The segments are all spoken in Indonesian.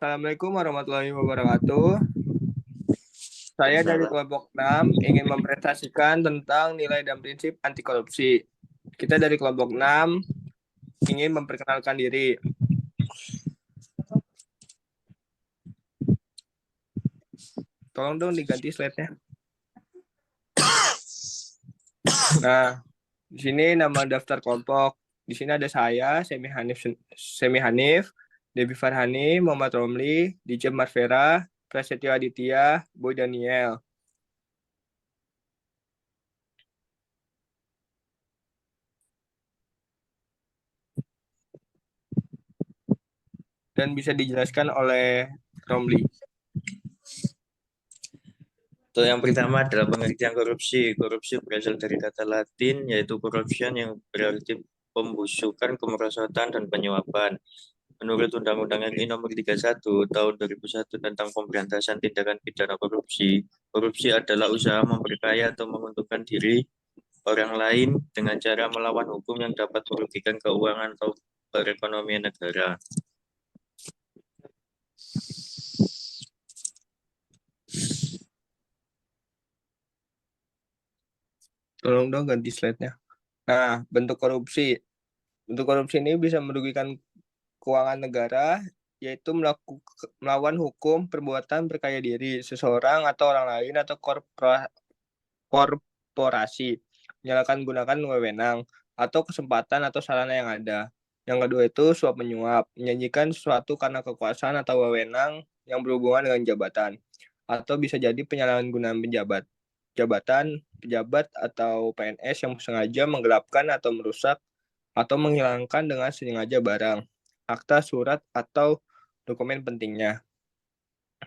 Assalamualaikum warahmatullahi wabarakatuh. Saya dari kelompok 6 ingin mempresentasikan tentang nilai dan prinsip anti korupsi. Kita dari kelompok 6 ingin memperkenalkan diri. Tolong dong diganti slide-nya. Nah, di sini nama daftar kelompok. Di sini ada saya, Semi Hanif, Debbie Farhani, Muhammad Romli, DJ Marvera, Prasetyo Aditya, Boy Daniel. Dan bisa dijelaskan oleh Romli. Untuk yang pertama adalah pengertian korupsi. Korupsi berasal dari kata Latin yaitu corruption yang berarti pembusukan, kemerosotan, dan penyuapan. Menurut Undang-Undang RI Nomor 31 Tahun 2001 tentang Pemberantasan Tindakan Pidana Korupsi, korupsi adalah usaha memperkaya atau menguntungkan diri orang lain dengan cara melawan hukum yang dapat merugikan keuangan atau perekonomian negara. Tolong dong ganti slide-nya. Nah, bentuk korupsi. Bentuk korupsi ini bisa merugikan keuangan negara, yaitu melawan hukum perbuatan berkaya diri seseorang atau orang lain atau korporasi, menyalahkan gunakan wewenang atau kesempatan atau sarana yang ada. Yang kedua itu suap menyuap, menjanjikan sesuatu karena kekuasaan atau wewenang yang berhubungan dengan jabatan, atau bisa jadi penyalahgunaan jabatan, pejabat atau PNS yang sengaja menggelapkan atau merusak atau menghilangkan dengan sengaja barang, akta, surat, atau dokumen pentingnya.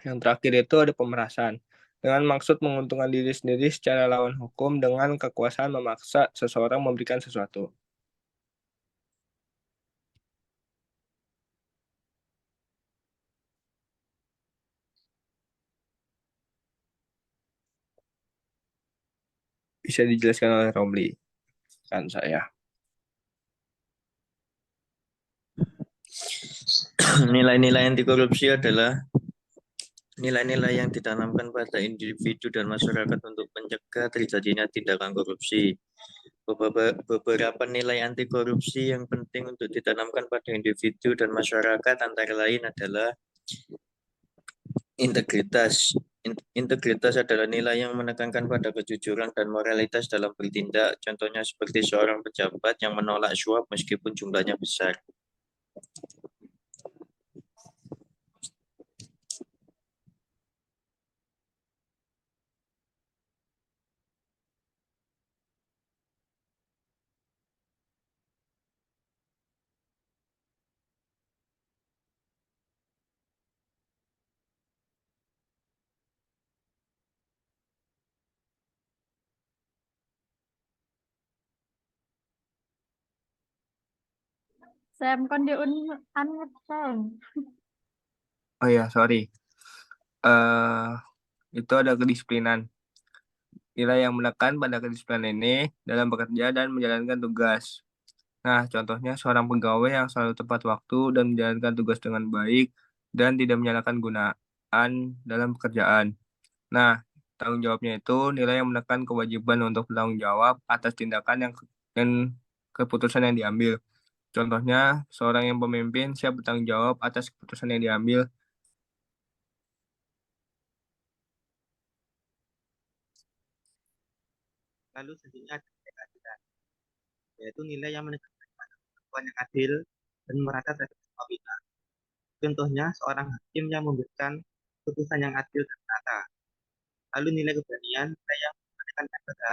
Yang terakhir itu ada pemerasan, dengan maksud menguntungkan diri sendiri secara lawan hukum dengan kekuasaan memaksa seseorang memberikan sesuatu. Bisa dijelaskan oleh Romli, kan saya. Nilai-nilai anti korupsi adalah nilai-nilai yang ditanamkan pada individu dan masyarakat untuk mencegah terjadinya tindakan korupsi. Beberapa nilai anti korupsi yang penting untuk ditanamkan pada individu dan masyarakat antara lain adalah integritas. Integritas adalah nilai yang menekankan pada kejujuran dan moralitas dalam bertindak. Contohnya seperti seorang pejabat yang menolak suap meskipun jumlahnya besar. Xem con đi ăn xem. Oh ya, sorry. Itu ada kedisiplinan. Nilai yang menekan pada kedisiplinan ini dalam bekerja dan menjalankan tugas. Nah, contohnya seorang pegawai yang selalu tepat waktu dan menjalankan tugas dengan baik dan tidak menyalahkan gunaan dalam pekerjaan. Nah, tanggung jawabnya itu nilai yang menekan kewajiban untuk bertanggung jawab atas tindakan dan keputusan yang diambil. Contohnya, seorang yang pemimpin siap bertanggung jawab atas keputusan yang diambil. Lalu selanjutnya ada keadilan, yaitu nilai yang menekankan perlakuan yang adil dan merata terhadap semua pihak. Contohnya seorang hakim yang memberikan putusan yang adil dan merata. Lalu nilai keberanian, nilai yang menekankan pada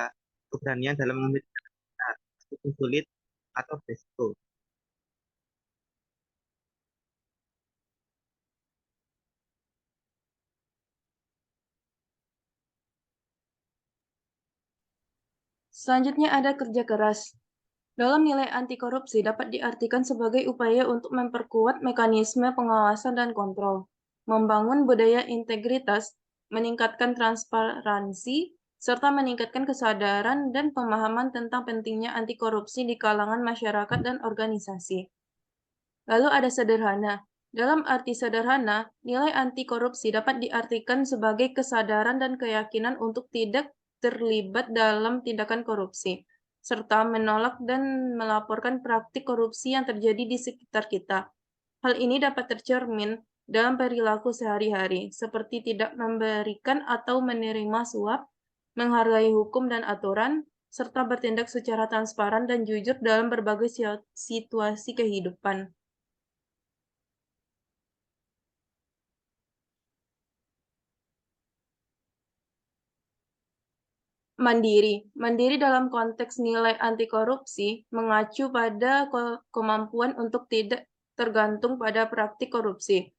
keberanian dalam mengambil tindakan benar, meskipun sulit atau beresiko. Selanjutnya ada kerja keras. Dalam nilai anti korupsi dapat diartikan sebagai upaya untuk memperkuat mekanisme pengawasan dan kontrol, membangun budaya integritas, meningkatkan transparansi, serta meningkatkan kesadaran dan pemahaman tentang pentingnya anti korupsi di kalangan masyarakat dan organisasi. Lalu ada sederhana. Dalam arti sederhana, nilai anti korupsi dapat diartikan sebagai kesadaran dan keyakinan untuk tidak terlibat dalam tindakan korupsi, serta menolak dan melaporkan praktik korupsi yang terjadi di sekitar kita. Hal ini dapat tercermin dalam perilaku sehari-hari, seperti tidak memberikan atau menerima suap, menghargai hukum dan aturan, serta bertindak secara transparan dan jujur dalam berbagai situasi kehidupan. Mandiri. Mandiri dalam konteks nilai anti korupsi mengacu pada kemampuan untuk tidak tergantung pada praktik korupsi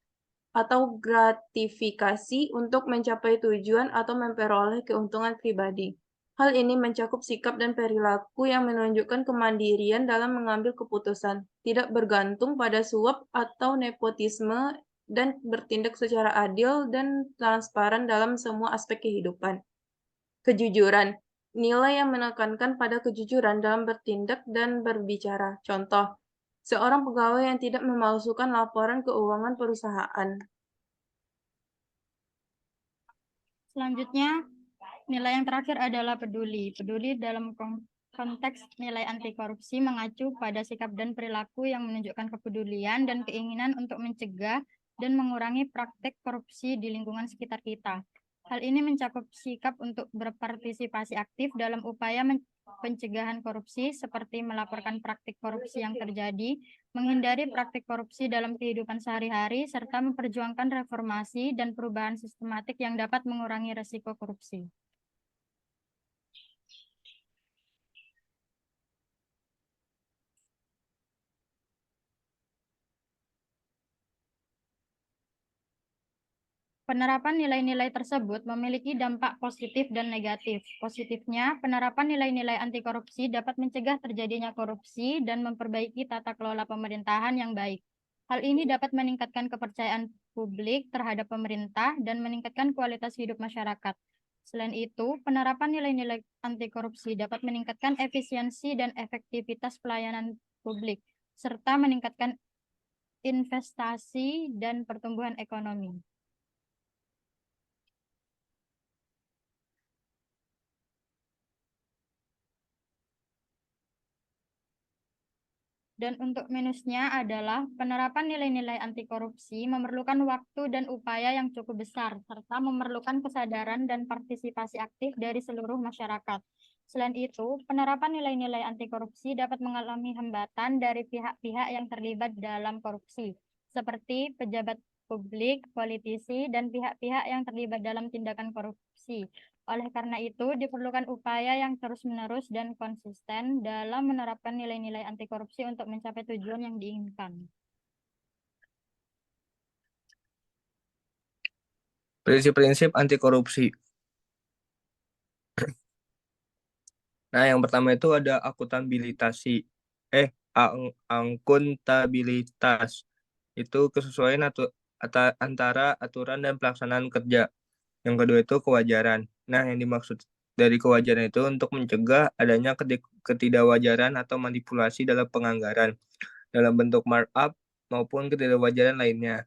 atau gratifikasi untuk mencapai tujuan atau memperoleh keuntungan pribadi. Hal ini mencakup sikap dan perilaku yang menunjukkan kemandirian dalam mengambil keputusan, tidak bergantung pada suap atau nepotisme, dan bertindak secara adil dan transparan dalam semua aspek kehidupan. Kejujuran. Nilai yang menekankan pada kejujuran dalam bertindak dan berbicara. Contoh, seorang pegawai yang tidak memalsukan laporan keuangan perusahaan. Selanjutnya, nilai yang terakhir adalah peduli. Peduli dalam konteks nilai anti korupsi mengacu pada sikap dan perilaku yang menunjukkan kepedulian dan keinginan untuk mencegah dan mengurangi praktek korupsi di lingkungan sekitar kita. Hal ini mencakup sikap untuk berpartisipasi aktif dalam upaya pencegahan korupsi seperti melaporkan praktik korupsi yang terjadi, menghindari praktik korupsi dalam kehidupan sehari-hari, serta memperjuangkan reformasi dan perubahan sistematik yang dapat mengurangi risiko korupsi. Penerapan nilai-nilai tersebut memiliki dampak positif dan negatif. Positifnya, penerapan nilai-nilai anti korupsi dapat mencegah terjadinya korupsi dan memperbaiki tata kelola pemerintahan yang baik. Hal ini dapat meningkatkan kepercayaan publik terhadap pemerintah dan meningkatkan kualitas hidup masyarakat. Selain itu, penerapan nilai-nilai anti korupsi dapat meningkatkan efisiensi dan efektivitas pelayanan publik, serta meningkatkan investasi dan pertumbuhan ekonomi. Dan untuk minusnya adalah penerapan nilai-nilai anti korupsi memerlukan waktu dan upaya yang cukup besar, serta memerlukan kesadaran dan partisipasi aktif dari seluruh masyarakat. Selain itu, penerapan nilai-nilai anti korupsi dapat mengalami hambatan dari pihak-pihak yang terlibat dalam korupsi, seperti pejabat publik, politisi, dan pihak-pihak yang terlibat dalam tindakan korupsi. Oleh karena itu, diperlukan upaya yang terus-menerus dan konsisten dalam menerapkan nilai-nilai anti korupsi untuk mencapai tujuan yang diinginkan. Prinsip-prinsip anti korupsi. Nah, yang pertama itu ada akuntabilitas. Itu kesesuaian antara aturan dan pelaksanaan kerja. Yang kedua itu kewajaran. Nah, yang dimaksud dari kewajaran itu untuk mencegah adanya ketidakwajaran atau manipulasi dalam penganggaran dalam bentuk markup maupun ketidakwajaran lainnya.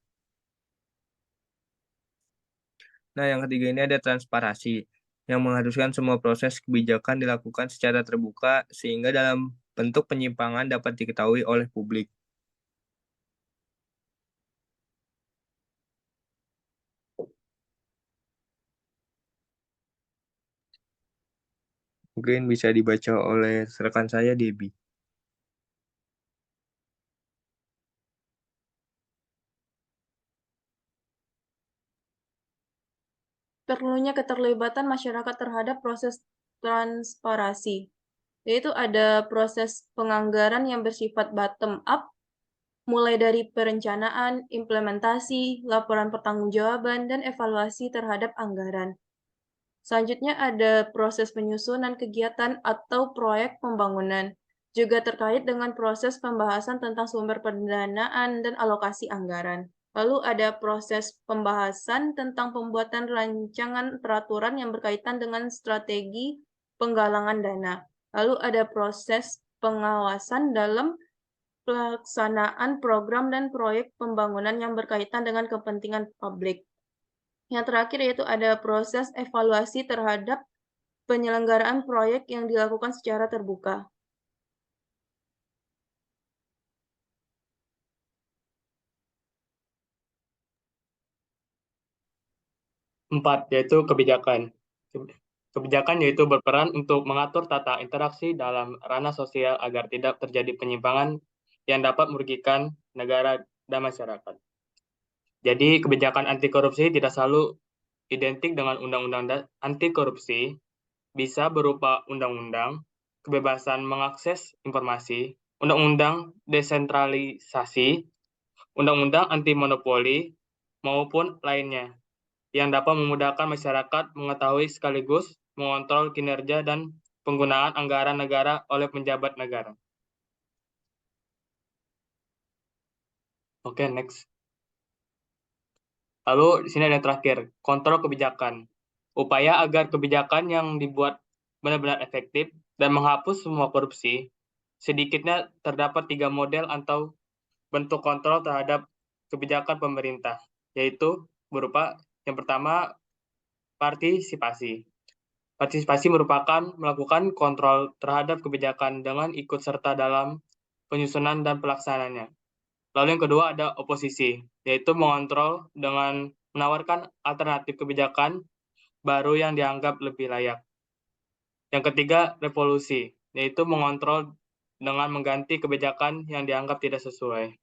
Nah, yang ketiga ini ada transparansi yang mengharuskan semua proses kebijakan dilakukan secara terbuka sehingga dalam bentuk penyimpangan dapat diketahui oleh publik. Mungkin bisa dibaca oleh rekan saya, Debbie. Perlunya keterlibatan masyarakat terhadap proses transparansi, yaitu ada proses penganggaran yang bersifat bottom-up, mulai dari perencanaan, implementasi, laporan pertanggungjawaban, dan evaluasi terhadap anggaran. Selanjutnya ada proses penyusunan kegiatan atau proyek pembangunan, juga terkait dengan proses pembahasan tentang sumber pendanaan dan alokasi anggaran. Lalu ada proses pembahasan tentang pembuatan rancangan peraturan yang berkaitan dengan strategi penggalangan dana. Lalu ada proses pengawasan dalam pelaksanaan program dan proyek pembangunan yang berkaitan dengan kepentingan publik. Yang terakhir yaitu ada proses evaluasi terhadap penyelenggaraan proyek yang dilakukan secara terbuka. Empat, yaitu kebijakan. Kebijakan yaitu berperan untuk mengatur tata interaksi dalam ranah sosial agar tidak terjadi penyimpangan yang dapat merugikan negara dan masyarakat. Jadi, kebijakan anti korupsi tidak selalu identik dengan undang-undang anti korupsi, bisa berupa undang-undang, kebebasan mengakses informasi, undang-undang desentralisasi, undang-undang anti monopoli, maupun lainnya, yang dapat memudahkan masyarakat mengetahui sekaligus mengontrol kinerja dan penggunaan anggaran negara oleh penjabat negara. Oke, next. Lalu di sini ada yang terakhir, kontrol kebijakan. Upaya agar kebijakan yang dibuat benar-benar efektif dan menghapus semua korupsi, sedikitnya terdapat 3 model atau bentuk kontrol terhadap kebijakan pemerintah, yaitu berupa yang pertama, partisipasi. Partisipasi merupakan melakukan kontrol terhadap kebijakan dengan ikut serta dalam penyusunan dan pelaksanaannya. Lalu yang kedua ada oposisi, yaitu mengontrol dengan menawarkan alternatif kebijakan baru yang dianggap lebih layak. Yang ketiga, revolusi, yaitu mengontrol dengan mengganti kebijakan yang dianggap tidak sesuai.